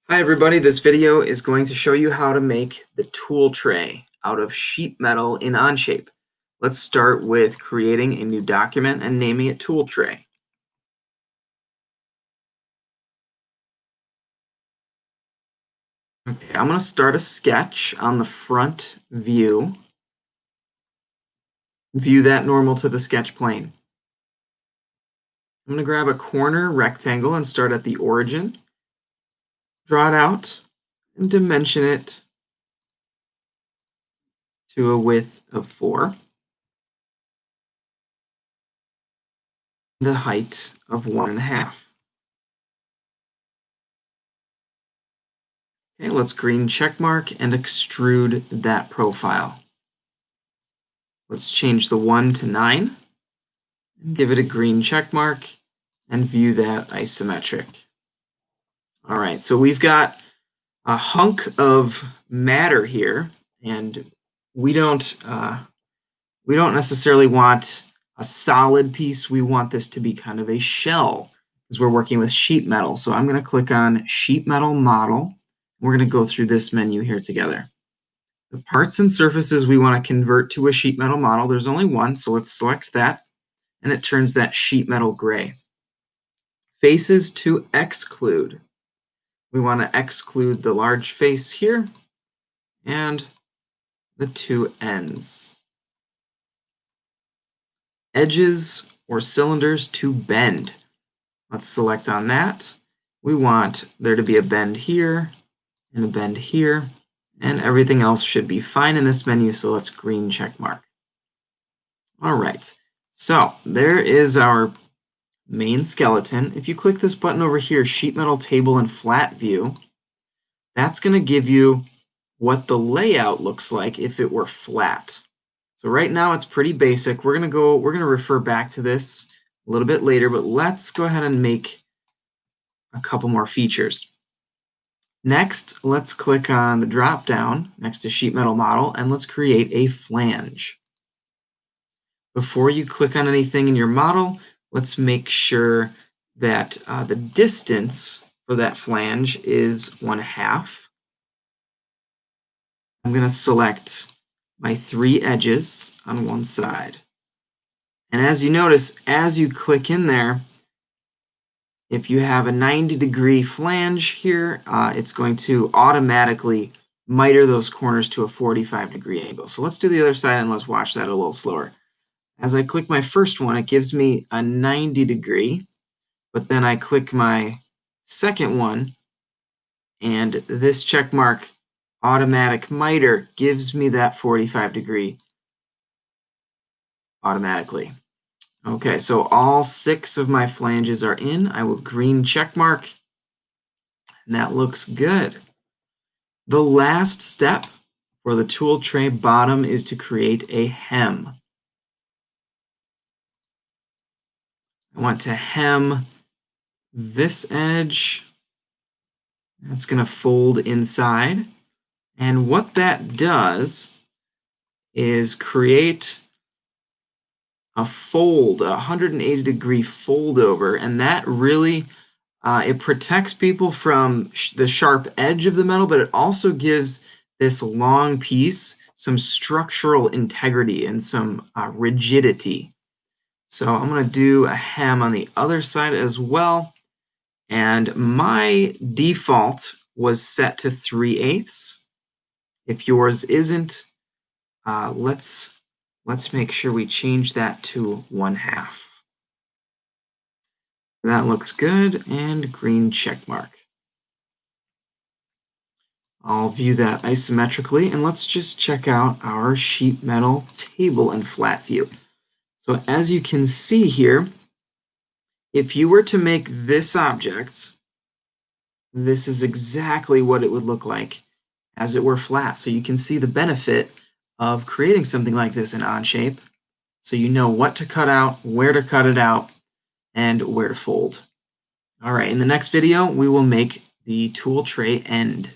Hi everybody, this video is going to show you how to make the tool tray out of sheet metal in Onshape. Let's start with creating a new document and naming it tool tray. Okay, I'm going to start a sketch on the front view. View that normal to the sketch plane. I'm going to grab a corner rectangle and start at the origin. Draw it out and dimension it to a width of 4 and a height of 1.5. Okay, let's green check mark and extrude that profile. Let's change the 1 to 9 and give it a green check mark and view that isometric. All right, so we've got a hunk of matter here, and we don't necessarily want a solid piece. We want this to be kind of a shell because we're working with sheet metal. So I'm going to click on Sheet Metal Model. We're going to go through this menu here together. The parts and surfaces we want to convert to a sheet metal model. There's only one, so let's select that, and it turns that sheet metal gray. Faces to exclude. We want to exclude the large face here and the two ends. Edges or cylinders to bend. Let's select on that. We want there to be a bend here and a bend here, and everything else should be fine in this menu, so let's green check mark. All right, so there is our main skeleton. If you click this button over here, Sheet Metal Table and Flat View, that's going to give you what the layout looks like if it were flat. So right now it's pretty basic. We're going to refer back to this a little bit later, but let's go ahead and make a couple more features. Next, let's click on the drop down next to Sheet Metal Model and let's create a flange. Before you click on anything in your model, let's make sure that the distance for that flange is 1/2. I'm going to select my 3 edges on one side. And as you notice, as you click in there, if you have a 90-degree flange here, it's going to automatically miter those corners to a 45-degree angle. So let's do the other side and let's watch that a little slower. As I click my first one, it gives me a 90-degree, but then I click my second one, and this check mark automatic miter gives me that 45-degree automatically. Okay, so all 6 of my flanges are in. I will green check mark, and that looks good. The last step for the tool tray bottom is to create a hem. I want to hem this edge. That's going to fold inside. And what that does is create a fold, a 180-degree fold over, and that really it protects people from the sharp edge of the metal, but it also gives this long piece some structural integrity and some rigidity. So I'm going to do a hem on the other side as well. And my default was set to 3/8. If yours isn't, let's make sure we change that to 1/2. That looks good, and green check mark. I'll view that isometrically, and let's just check out our sheet metal table and flat view. So as you can see here, if you were to make this object, this is exactly what it would look like as it were flat. So you can see the benefit of creating something like this in Onshape, so you know what to cut out, where to cut it out, and where to fold. All right, in the next video, we will make the tool tray end.